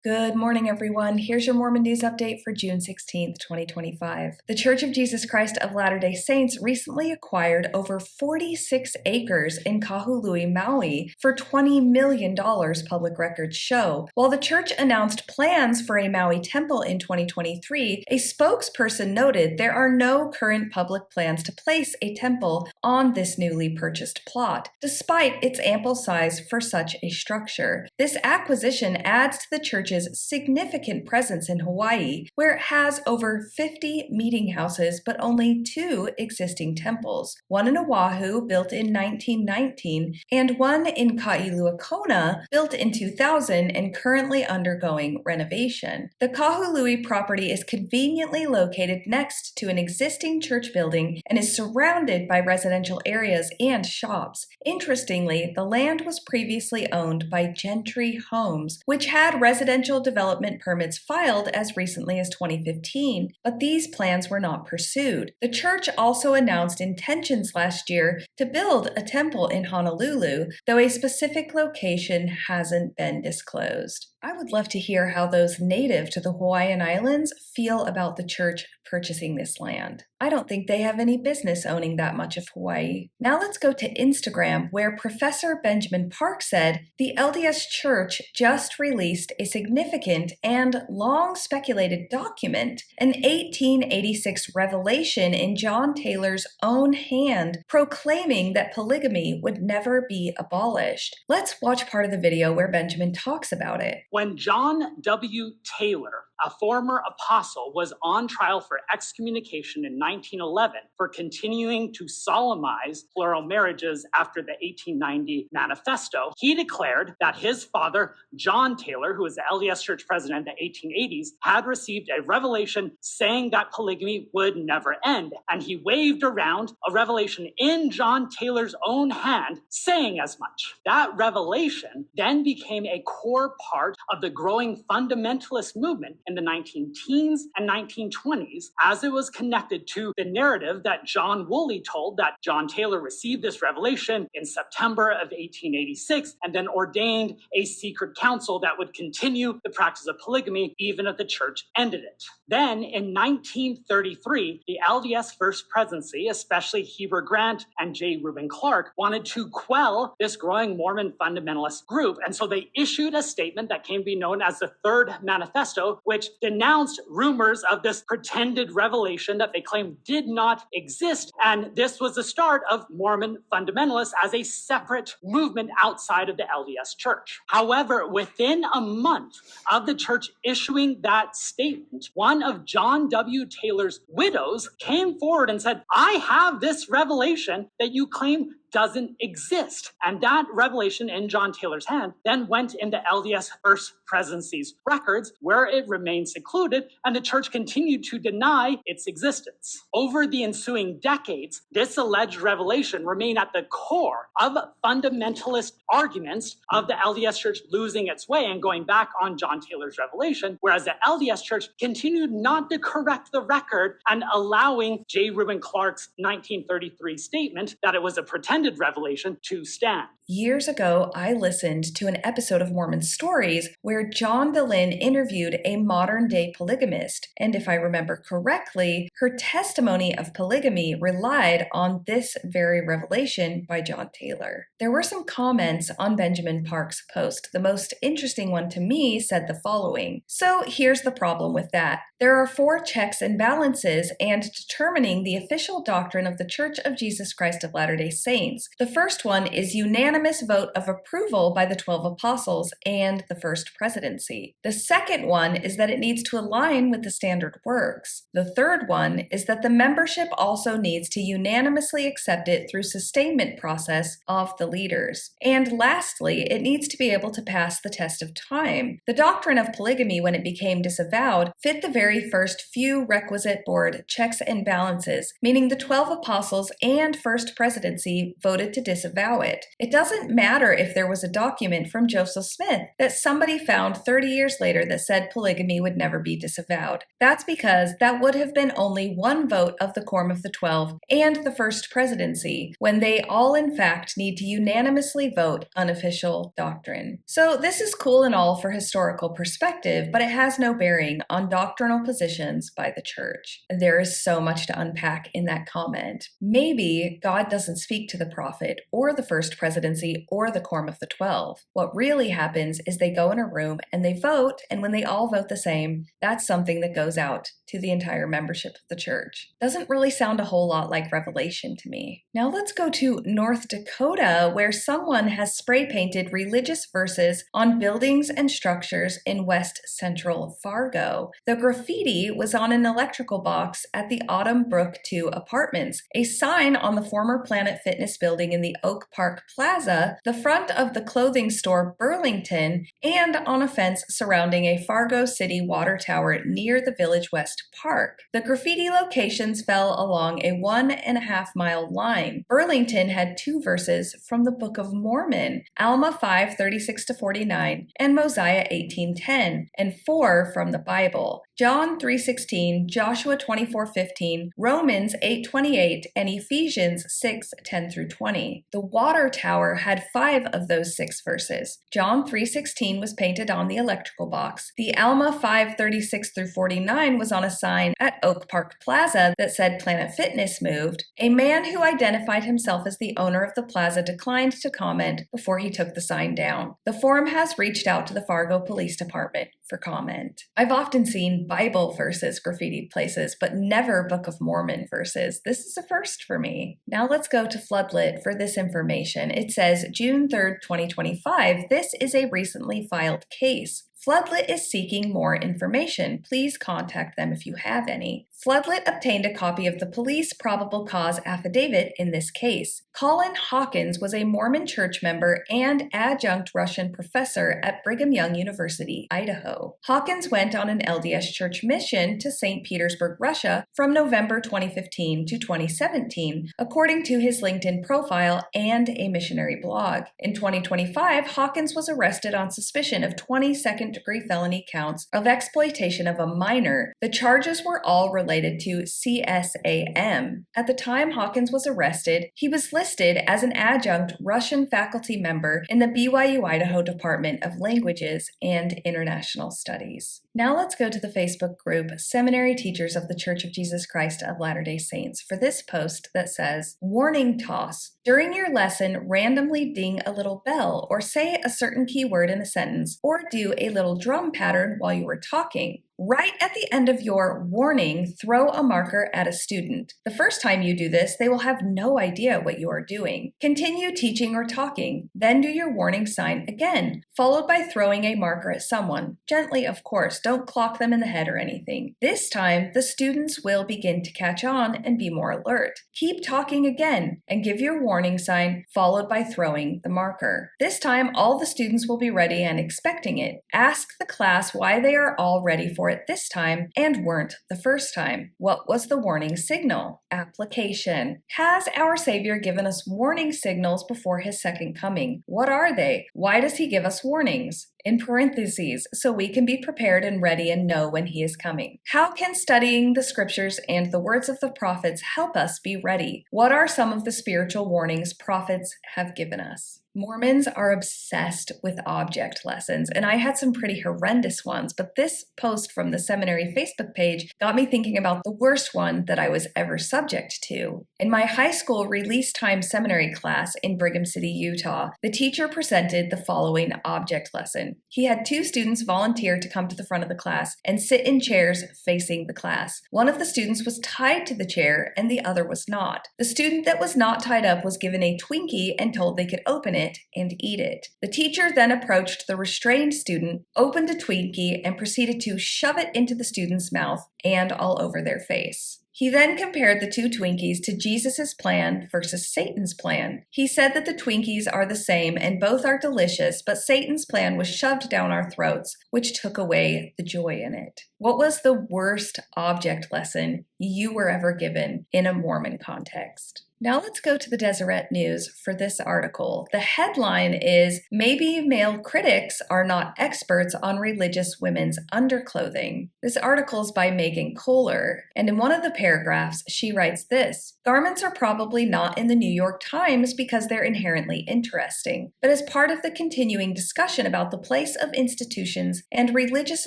Good morning, everyone. Here's your Mormon News Update for June 16th, 2025. The Church of Jesus Christ of Latter-day Saints recently acquired over 46 acres in Kahului, Maui for $20 million, public records show. While the church announced plans for a Maui temple in 2023, a spokesperson noted there are no current public plans to place a temple on this newly purchased plot, despite its ample size for such a structure. This acquisition adds to the church's significant presence in Hawaii, where it has over 50 meeting houses but only 2 existing temples, one in Oahu built in 1919 and one in Kailua Kona built in 2000 and currently undergoing renovation. The Kahului property is conveniently located next to an existing church building and is surrounded by residential areas and shops. Interestingly, the land was previously owned by Gentry Homes, which had residential development permits filed as recently as 2015, but these plans were not pursued. The church also announced intentions last year to build a temple in Honolulu, though a specific location hasn't been disclosed. I would love to hear how those native to the Hawaiian Islands feel about the church purchasing this land. I don't think they have any business owning that much of Hawaii. Now let's go to Instagram, where Professor Benjamin Park said the LDS Church just released a significant and long speculated document, an 1886 revelation in John Taylor's own hand, proclaiming that polygamy would never be abolished. Let's watch part of the video where Benjamin talks about it. When John W. Taylor, a former apostle, was on trial for excommunication in 1911 for continuing to solemnize plural marriages after the 1890 Manifesto, he declared that his father, John Taylor, who was the LDS Church president in the 1880s, had received a revelation saying that polygamy would never end. And he waved around a revelation in John Taylor's own hand saying as much. That revelation then became a core part of the growing fundamentalist movement in the 19-teens and 1920s, as it was connected to the narrative that John Woolley told, that John Taylor received this revelation in September of 1886 and then ordained a secret council that would continue the practice of polygamy even if the church ended it. Then in 1933, the LDS First Presidency, especially Heber Grant and J. Reuben Clark, wanted to quell this growing Mormon fundamentalist group, and so they issued a statement that came to be known as the Third Manifesto, which denounced rumors of this pretended revelation that they claimed did not exist. And this was the start of Mormon fundamentalists as a separate movement outside of the LDS Church. However, within a month of the church issuing that statement, one of John W. Taylor's widows came forward and said, "I have this revelation that you claim doesn't exist." And that revelation in John Taylor's hand then went into LDS First Presidency's records, where it remained secluded, and the church continued to deny its existence. Over the ensuing decades, this alleged revelation remained at the core of fundamentalist arguments of the LDS Church losing its way and going back on John Taylor's revelation, whereas the LDS Church continued not to correct the record and allowing J. Reuben Clark's 1933 statement that it was a pretended revelation to stand. Years ago, I listened to an episode of Mormon Stories where John Dehlin interviewed a modern-day polygamist, and if I remember correctly, her testimony of polygamy relied on this very revelation by John Taylor. There were some comments on Benjamin Park's post. The most interesting one to me said the following: "So here's the problem with that. There are 4 checks and balances and determining the official doctrine of the Church of Jesus Christ of Latter-day Saints. The first one is unanimous vote of approval by the 12 apostles and the First Presidency. The second one is that it needs to align with the standard works. The third one is that the membership also needs to unanimously accept it through sustainment process of the leaders. And lastly, it needs to be able to pass the test of time. The doctrine of polygamy, when it became disavowed, fit the very first few requisite board checks and balances, meaning the 12 apostles and First Presidency voted to disavow it. It doesn't matter if there was a document from Joseph Smith that somebody found 30 years later that said polygamy would never be disavowed. That's because that would have been only one vote of the Quorum of the 12 and the First Presidency, when they all in fact need to unanimously vote unofficial doctrine. So this is cool and all for historical perspective, but it has no bearing on doctrinal positions by the church. There is so much to unpack in that comment. Maybe God doesn't speak to the prophet or the First Presidency or the Quorum of the 12. What really happens is they go in a room and they vote, and when they all vote the same, that's something that goes out to the entire membership of the church. Doesn't really sound a whole lot like Revelation to me. Now let's go to North Dakota, where someone has spray painted religious verses on buildings and structures in west central Fargo. The graffiti was on an electrical box at the Autumn Brook 2 apartments, a sign on the former Planet Fitness building in the Oak Park Plaza, the front of the clothing store Burlington, and on a fence surrounding a Fargo City water tower near the Village West Park. The graffiti locations fell along a 1.5-mile line. Burlington had 2 verses from the Book of Mormon, Alma 5:36-49, and Mosiah 18:10, and 4 from the Bible, John 3:16, Joshua 24:15, Romans 8:28, and Ephesians 6:10-20. The water tower had 5 of those 6 verses. John 3:16 was painted on the electrical box. The Alma 5:36-49 was on a sign at Oak Park Plaza that said Planet Fitness moved. A man who identified himself as the owner of the plaza declined to comment before he took the sign down. The forum has reached out to the Fargo Police Department for comment. I've often seen Bible verses graffitied places, but never Book of Mormon verses. This is a first for me. Now let's go to Floodlit for this information. It says June 3rd, 2025. This is a recently filed case. Floodlit is seeking more information. Please contact them if you have any. Floodlit obtained a copy of the police probable cause affidavit in this case. Colin Hawkins was a Mormon Church member and adjunct Russian professor at Brigham Young University, Idaho. Hawkins went on an LDS Church mission to St. Petersburg, Russia from November 2015 to 2017, according to his LinkedIn profile and a missionary blog. In 2025, Hawkins was arrested on suspicion of 20 second-degree felony counts of exploitation of a minor. The charges were all related to CSAM. At the time Hawkins was arrested, he was listed as an adjunct Russian faculty member in the BYU-Idaho Department of Languages and International Studies. Now let's go to the Facebook group Seminary Teachers of the Church of Jesus Christ of Latter-day Saints for this post that says, Warning toss. During your lesson, randomly ding a little bell or say a certain keyword in a sentence or do a little drum pattern while you are talking. Right at the end of your warning, throw a marker at a student. The first time you do this, they will have no idea what you are doing. Continue teaching or talking. Then do your warning sign again, followed by throwing a marker at someone. Gently, of course. Don't clock them in the head or anything. This time, the students will begin to catch on and be more alert. Keep talking again and give your warning sign, followed by throwing the marker. This time, all the students will be ready and expecting it. Ask the class why they are all ready for it this time and weren't the first time. What was the warning signal? Application. Has our Savior given us warning signals before his second coming? What are they? Why does he give us warnings? In parentheses, so we can be prepared and ready and know when he is coming. How can studying the scriptures and the words of the prophets help us be ready? What are some of the spiritual warnings prophets have given us? Mormons are obsessed with object lessons, and I had some pretty horrendous ones, but this post from the seminary Facebook page got me thinking about the worst one that I was ever subject to. In my high school release time seminary class in Brigham City, Utah, the teacher presented the following object lesson. He had 2 students volunteer to come to the front of the class and sit in chairs facing the class. One of the students was tied to the chair and the other was not. The student that was not tied up was given a Twinkie and told they could open it and eat it. The teacher then approached the restrained student, opened a Twinkie, and proceeded to shove it into the student's mouth and all over their face. He then compared the 2 Twinkies to Jesus' plan versus Satan's plan. He said that the Twinkies are the same and both are delicious, but Satan's plan was shoved down our throats, which took away the joy in it. What was the worst object lesson you were ever given in a Mormon context? Now let's go to the Deseret News for this article. The headline is, "Maybe Male Critics Are Not Experts on Religious Women's Underclothing." This article is by Megan Kohler, and in one of the paragraphs, she writes this: "Garments are probably not in the New York Times because they're inherently interesting, but as part of the continuing discussion about the place of institutions and religious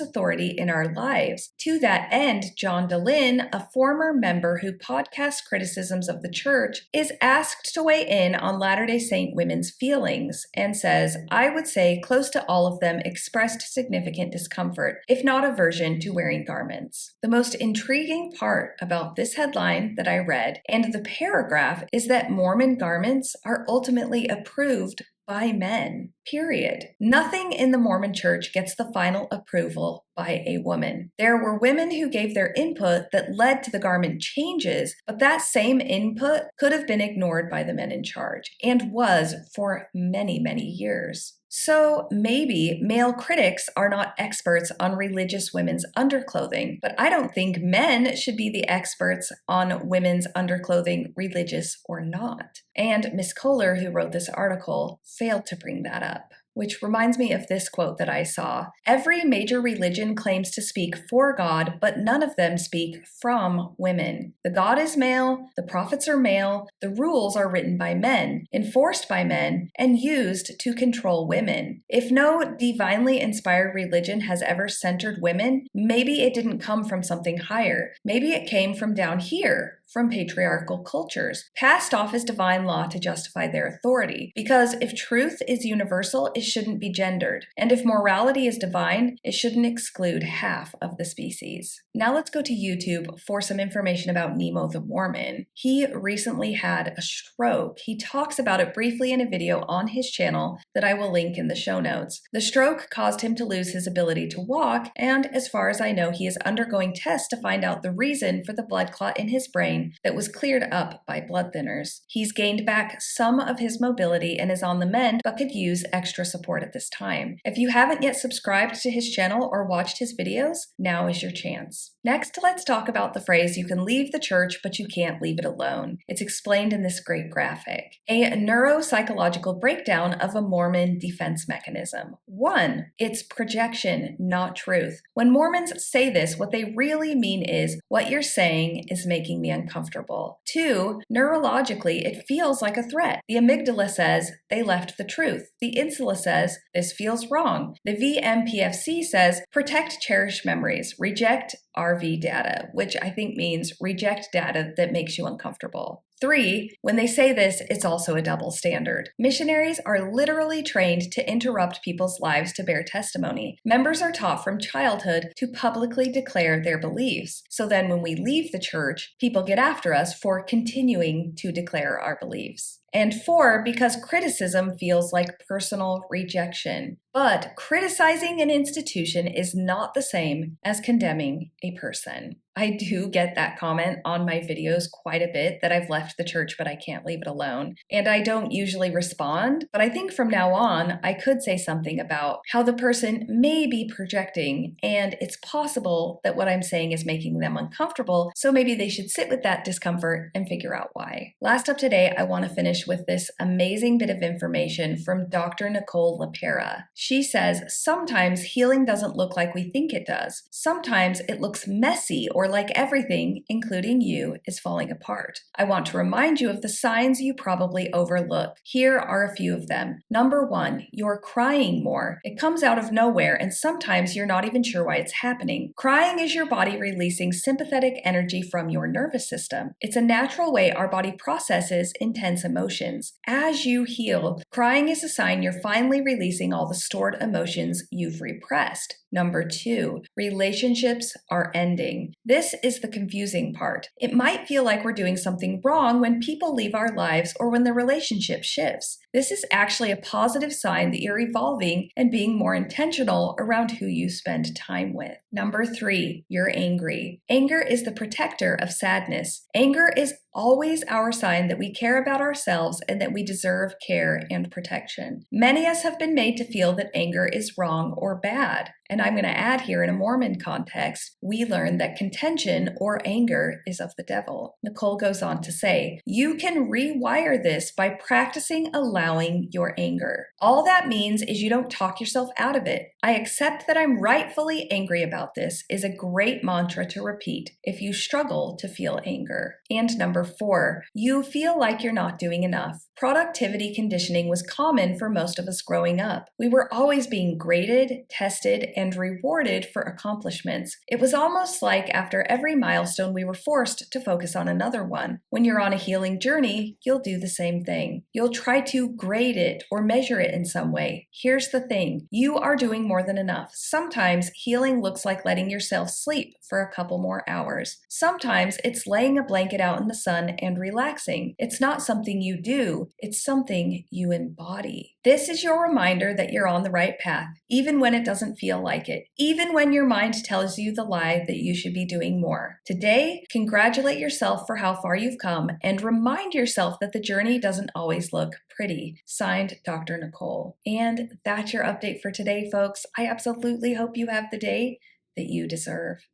authority in our lives. To that end, John DeLynn, a former member who podcasts criticisms of the church, is asked to weigh in on Latter-day Saint women's feelings and says, I would say close to all of them expressed significant discomfort, if not aversion to wearing garments." The most intriguing part about this headline that I read and the paragraph is that Mormon garments are ultimately approved by men, period. Nothing in the Mormon Church gets the final approval by a woman. There were women who gave their input that led to the garment changes, but that same input could have been ignored by the men in charge, and was for many, many years. So maybe male critics are not experts on religious women's underclothing, but I don't think men should be the experts on women's underclothing, religious or not. And Miss Kohler, who wrote this article, failed to bring that up. Which reminds me of this quote that I saw. "Every major religion claims to speak for God, but none of them speak from women. The God is male, the prophets are male, the rules are written by men, enforced by men, and used to control women. If no divinely inspired religion has ever centered women, maybe it didn't come from something higher. Maybe it came from down here, from patriarchal cultures, passed off as divine law to justify their authority. Because if truth is universal, it shouldn't be gendered. And if morality is divine, it shouldn't exclude half of the species." Now let's go to YouTube for some information about Nemo the Mormon. He recently had a stroke. He talks about it briefly in a video on his channel that I will link in the show notes. The stroke caused him to lose his ability to walk, and as far as I know, he is undergoing tests to find out the reason for the blood clot in his brain that was cleared up by blood thinners. He's gained back some of his mobility and is on the mend, but could use extra support at this time. If you haven't yet subscribed to his channel or watched his videos, now is your chance. Next, let's talk about the phrase, "You can leave the church, but you can't leave it alone." It's explained in this great graphic. A neuropsychological breakdown of a Mormon defense mechanism. 1. It's projection, not truth. When Mormons say this, what they really mean is, what you're saying is making me uncomfortable. 2. Neurologically, it feels like a threat. The amygdala says, they left the truth. The insula says, this feels wrong. The VMPFC says, protect cherished memories, reject RV data, which I think means reject data that makes you uncomfortable. 3, when they say this, it's also a double standard. Missionaries are literally trained to interrupt people's lives to bear testimony. Members are taught from childhood to publicly declare their beliefs. So then when we leave the church, people get after us for continuing to declare our beliefs. And 4, because criticism feels like personal rejection. But criticizing an institution is not the same as condemning a person. I do get that comment on my videos quite a bit, that I've left the church but I can't leave it alone. And I don't usually respond, but I think from now on I could say something about how the person may be projecting, and it's possible that what I'm saying is making them uncomfortable, so maybe they should sit with that discomfort and figure out why. Last up today, I want to finish with this amazing bit of information from Dr. Nicole LaPera. She says, sometimes healing doesn't look like we think it does. Sometimes it looks messy or like everything, including you, is falling apart. I want to remind you of the signs you probably overlook. Here are a few of them. Number 1, you're crying more. It comes out of nowhere, and sometimes you're not even sure why it's happening. Crying is your body releasing sympathetic energy from your nervous system. It's a natural way our body processes intense emotions. As you heal, crying is a sign you're finally releasing all the stored emotions you've repressed. Number 2, relationships are ending. This is the confusing part. It might feel like we're doing something wrong when people leave our lives or when the relationship shifts. This is actually a positive sign that you're evolving and being more intentional around who you spend time with. Number 3, you're angry. Anger is the protector of sadness. Anger is always our sign that we care about ourselves and that we deserve care and protection. Many of us have been made to feel that anger is wrong or bad. And I'm going to add here, in a Mormon context, we learn that contention or anger is of the devil. Nicole goes on to say, you can rewire this by practicing allowing your anger. All that means is you don't talk yourself out of it. I accept that I'm rightfully angry about this is a great mantra to repeat if you struggle to feel anger. And number 4, you feel like you're not doing enough. Productivity conditioning was common for most of us growing up. We were always being graded, tested, and rewarded for accomplishments. It was almost like after every milestone we were forced to focus on another one. When you're on a healing journey, you'll do the same thing. You'll try to grade it or measure it in some way. Here's the thing, you are doing more than enough. Sometimes healing looks like letting yourself sleep for a couple more hours. Sometimes it's laying a blanket out in the sun and relaxing. It's not something you do, it's something you embody. This is your reminder that you're on the right path, even when it doesn't feel like it, even when your mind tells you the lie that you should be doing more. Today, congratulate yourself for how far you've come and remind yourself that the journey doesn't always look pretty. Signed, Dr. Nicole. And that's your update for today, folks. I absolutely hope you have the day that you deserve.